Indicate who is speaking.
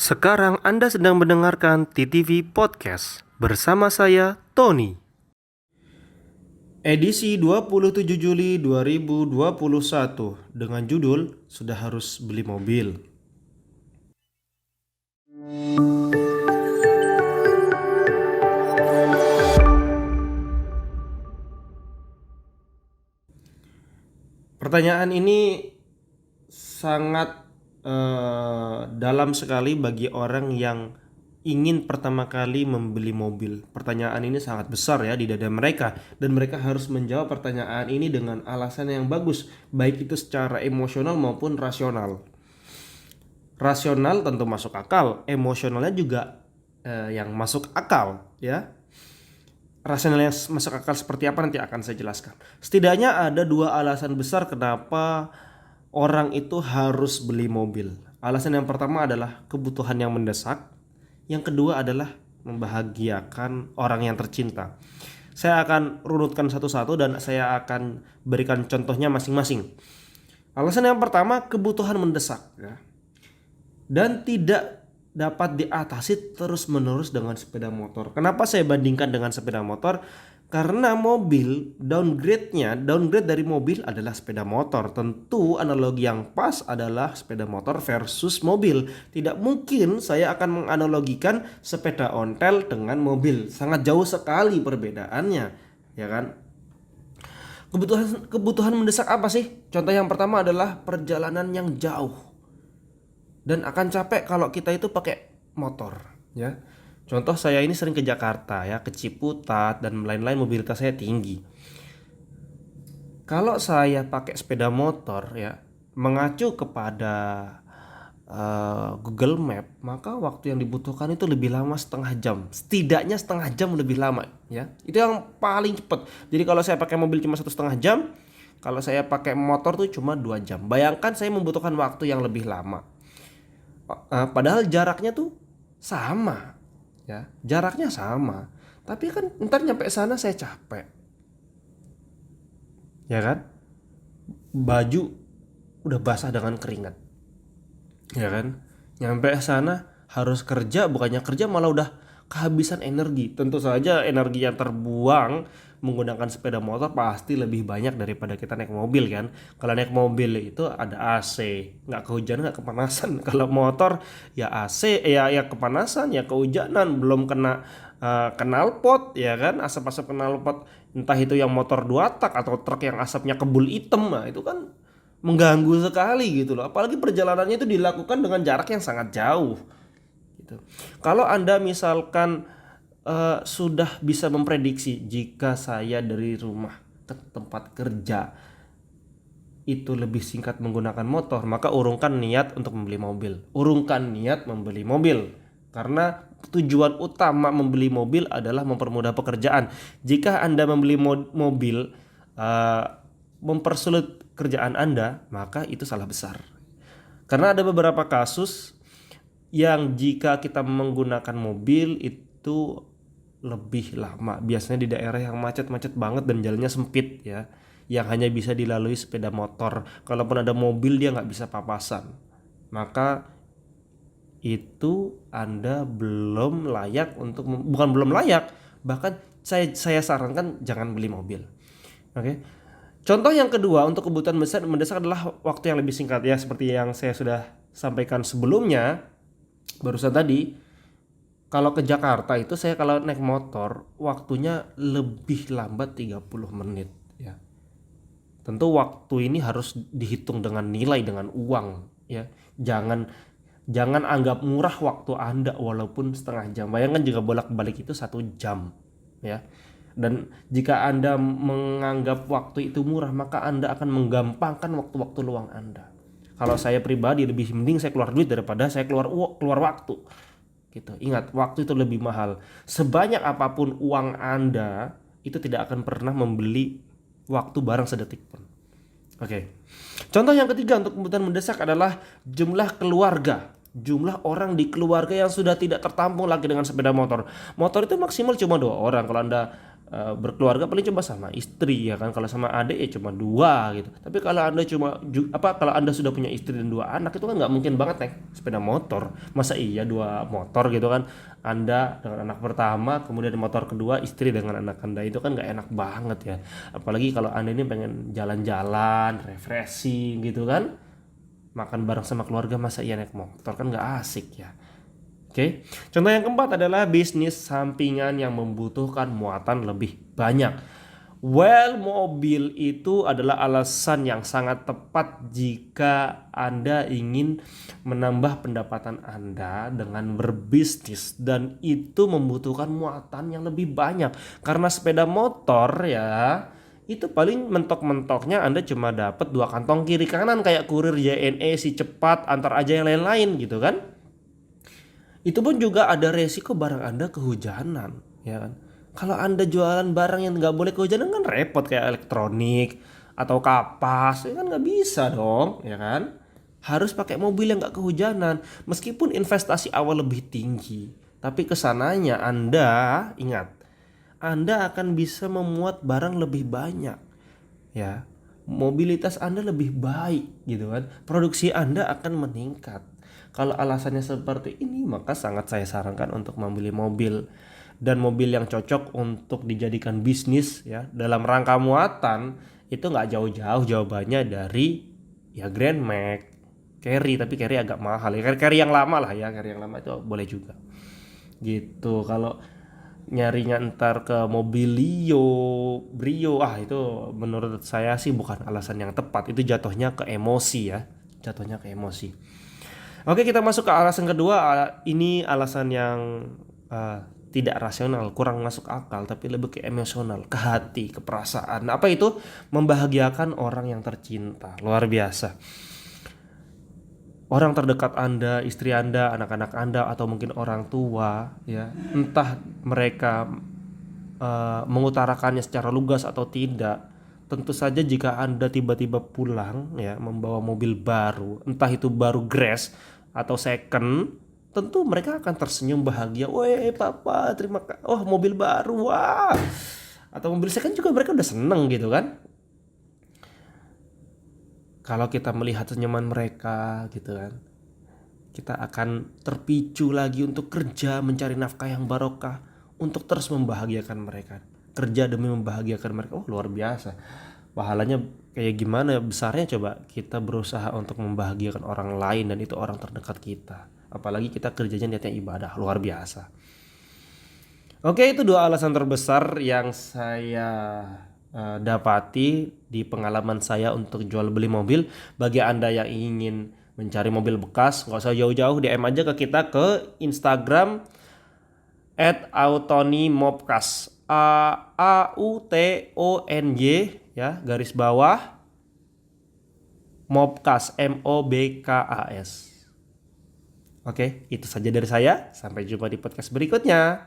Speaker 1: Sekarang Anda sedang mendengarkan TTV Podcast bersama saya, Tony. Edisi 27 Juli 2021 dengan judul Sudah Harus Beli Mobil. Pertanyaan ini sangat dalam sekali bagi orang yang ingin pertama kali membeli mobil. Pertanyaan ini sangat besar ya di dada mereka, dan mereka harus menjawab pertanyaan ini dengan alasan yang bagus, baik itu secara emosional maupun rasional. Rasional tentu masuk akal, emosionalnya juga yang masuk akal ya. Rasional yang masuk akal seperti apa nanti akan saya jelaskan. Setidaknya ada dua alasan besar kenapa orang itu harus beli mobil. Alasan yang pertama adalah kebutuhan yang mendesak. Yang kedua adalah membahagiakan orang yang tercinta. Saya akan runutkan satu-satu dan saya akan berikan contohnya masing-masing. Alasan yang pertama, kebutuhan mendesak ya. Dan tidak dapat diatasi terus-menerus dengan sepeda motor. Kenapa saya bandingkan dengan sepeda motor? Karena mobil downgrade dari mobil adalah sepeda motor. Tentu analogi yang pas adalah sepeda motor versus mobil. Tidak mungkin saya akan menganalogikan sepeda ontel dengan mobil. Sangat jauh sekali perbedaannya, ya kan? Kebutuhan mendesak apa sih? Contoh yang pertama adalah perjalanan yang jauh. Dan akan capek kalau kita itu pakai motor, ya. Contoh saya ini sering ke Jakarta ya, ke Ciputat dan lain-lain, mobilitas saya tinggi. Kalau saya pakai sepeda motor ya, mengacu kepada Google Map, maka waktu yang dibutuhkan itu lebih lama setengah jam. Setidaknya setengah jam lebih lama ya. Itu yang paling cepat. Jadi kalau saya pakai mobil cuma 1,5 jam, kalau saya pakai motor tuh cuma 2 jam. Bayangkan saya membutuhkan waktu yang lebih lama. Padahal jaraknya tuh sama ya, jaraknya sama, tapi kan ntar nyampe sana saya capek ya kan, baju udah basah dengan keringat ya kan, nyampe sana harus kerja, bukannya kerja malah udah kehabisan energi. Tentu saja energi yang terbuang menggunakan sepeda motor pasti lebih banyak daripada kita naik mobil kan. Kalau naik mobil itu ada AC, nggak kehujanan nggak kepanasan. Kalau motor ya AC ya kepanasan ya kehujanan, belum kena knalpot ya kan, asap-asap knalpot, entah itu yang motor 2 tak atau truk yang asapnya kebul hitam. Nah itu kan mengganggu sekali gitu loh, apalagi perjalanannya itu dilakukan dengan jarak yang sangat jauh gitu. Kalau Anda misalkan sudah bisa memprediksi jika saya dari rumah ke tempat kerja itu lebih singkat menggunakan motor, maka urungkan niat untuk membeli mobil. Urungkan niat membeli mobil. Karena tujuan utama membeli mobil adalah mempermudah pekerjaan. Jika Anda membeli mobil mempersulit kerjaan Anda, maka itu salah besar. Karena ada beberapa kasus yang jika kita menggunakan mobil itu lebih lama, biasanya di daerah yang macet-macet banget dan jalannya sempit ya, yang hanya bisa dilalui sepeda motor. Kalaupun ada mobil dia nggak bisa papasan, maka itu Anda belum layak untuk bukan belum layak, bahkan saya sarankan jangan beli mobil. Oke. Contoh yang kedua untuk kebutuhan mendesak adalah waktu yang lebih singkat ya, seperti yang saya sudah sampaikan sebelumnya barusan tadi. Kalau ke Jakarta itu saya kalau naik motor waktunya lebih lambat 30 menit ya. Tentu waktu ini harus dihitung dengan nilai, dengan uang ya. Jangan anggap murah waktu Anda walaupun setengah jam. Bayangkan jika bolak-balik itu 1 jam ya. Dan jika Anda menganggap waktu itu murah, maka Anda akan menggampangkan waktu-waktu luang Anda. Kalau saya pribadi lebih mending saya keluar duit daripada saya keluar waktu. Gitu. Ingat, waktu itu lebih mahal. Sebanyak apapun uang Anda, itu tidak akan pernah membeli waktu barang sedetik pun. Oke. Contoh yang ketiga untuk kebutuhan mendesak adalah jumlah keluarga. Jumlah orang di keluarga yang sudah tidak tertampung lagi dengan sepeda motor. Motor itu maksimal cuma 2 orang. Kalau Anda berkeluarga paling cuma sama istri ya kan, kalau sama adik ya cuma dua gitu. Tapi kalau anda kalau anda sudah punya istri dan dua anak, itu kan nggak mungkin banget naik sepeda motor. Masa iya dua motor gitu kan, anda dengan anak pertama kemudian motor kedua, istri dengan anak anda, itu kan nggak enak banget ya. Apalagi kalau anda ini pengen jalan-jalan refreshing gitu kan, makan bareng sama keluarga, masa iya naik motor, kan nggak asik ya. Oke, contoh yang keempat adalah bisnis sampingan yang membutuhkan muatan lebih banyak. Well, mobil itu adalah alasan yang sangat tepat jika Anda ingin menambah pendapatan Anda dengan berbisnis, dan itu membutuhkan muatan yang lebih banyak. Karena sepeda motor ya, itu paling mentok-mentoknya Anda cuma dapat 2 kantong kiri kanan kayak kurir JNE, si cepat, antar aja yang lain-lain gitu kan. Itu pun juga ada resiko barang Anda kehujanan, ya kan. Kalau Anda jualan barang yang nggak boleh kehujanan kan repot, kayak elektronik atau kapas, ya kan nggak bisa dong, ya kan. Harus pakai mobil yang nggak kehujanan, meskipun investasi awal lebih tinggi, tapi kesananya Anda ingat, Anda akan bisa memuat barang lebih banyak, ya. Mobilitas Anda lebih baik gitu kan. Produksi Anda akan meningkat. Kalau alasannya seperti ini, maka sangat saya sarankan untuk membeli mobil, dan mobil yang cocok untuk dijadikan bisnis ya dalam rangka muatan itu nggak jauh-jauh jawabannya dari ya Grand Max, Carry, tapi Carry agak mahal ya. Carry yang lama lah ya, Carry yang lama itu boleh juga. Gitu. Kalau nyarinya ntar ke Mobilio, Brio, itu menurut saya sih bukan alasan yang tepat. Itu jatuhnya ke emosi ya, jatuhnya ke emosi. Oke, kita masuk ke alasan kedua. Ini alasan yang tidak rasional, kurang masuk akal, tapi lebih ke emosional, ke hati, ke perasaan. Apa itu? Membahagiakan orang yang tercinta. Luar biasa. Orang terdekat Anda, istri Anda, anak-anak Anda, atau mungkin orang tua ya, entah mereka mengutarakannya secara lugas atau tidak. Tentu saja jika Anda tiba-tiba pulang ya membawa mobil baru, entah itu baru Grass atau second, tentu mereka akan tersenyum bahagia. Weh papa, terima kasih. Oh, mobil baru, wah. Atau mobil second juga mereka udah seneng gitu kan. Kalau kita melihat senyuman mereka gitu kan, kita akan terpicu lagi untuk kerja mencari nafkah yang barokah, untuk terus membahagiakan mereka. Kerja demi membahagiakan mereka. Oh, luar biasa. Pahalanya kayak gimana besarnya coba kita berusaha untuk membahagiakan orang lain, dan itu orang terdekat kita. Apalagi kita kerjanya niatnya ibadah, luar biasa. Oke, itu 2 alasan terbesar yang saya dapati di pengalaman saya untuk jual beli mobil. Bagi Anda yang ingin mencari mobil bekas, nggak usah jauh-jauh, DM aja ke kita ke Instagram @autonymobcas, AUTONY ya garis bawah Mobcas, MOBKAS. Oke, itu saja dari saya. Sampai jumpa di podcast berikutnya.